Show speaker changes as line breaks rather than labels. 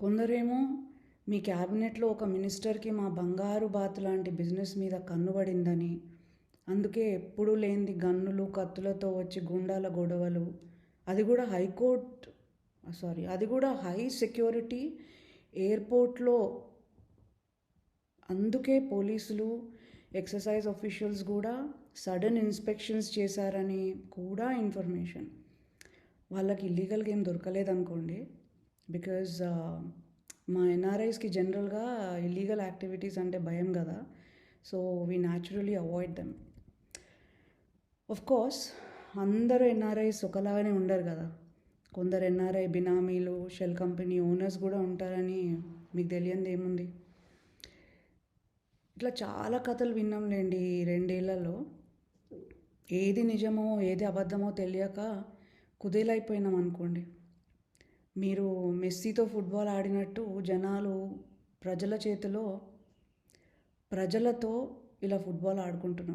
కొందరేమో మీ క్యాబినెట్‌లో ఒక మినిస్టర్‌కి మా బంగారు బాతు లాంటి బిజినెస్ మీద కన్ను పడిందని, అందుకే ఎప్పుడూ లేనిది గన్నులు, కత్తులతో వచ్చి గూండాల గొడవలు, అది కూడా అది కూడా హై సెక్యూరిటీ ఎయిర్‌పోర్ట్‌లో. అందుకే పోలీసులు, ఎక్సర్సైజ్ ఆఫీషియల్స్ కూడా సడన్ ఇన్స్పెక్షన్స్ చేశారని కూడా ఇన్ఫర్మేషన్. వాళ్ళకి ఇల్లీగల్గా ఏం దొరకలేదనుకోండి. బికాజ్ మా ఎన్ఆర్ఐస్కి జనరల్గా ఇల్లీగల్ యాక్టివిటీస్ అంటే భయం కదా. So we naturally avoid them. Of course అందరూ ఎన్ఆర్ఐస్ ఒకలాగానే ఉండరు కదా. కొందరు ఎన్ఆర్ఐ బినామీలు, షెల్ కంపెనీ ఓనర్స్ కూడా ఉంటారని మీకు తెలియంది ఏముంది. ఇట్లా చాలా కథలు విన్నాంలేండి ఈ 2 ఏళ్లలో. ఏది నిజమో ఏది అబద్ధమో తెలియక కుదేలైపోయినాం అనుకోండి. మీరు మెస్సీతో ఫుట్బాల్ ఆడినట్టు జనాలు ప్రజలతో ఇలా ఫుట్బాల్ ఆడుకుంటున్నారు.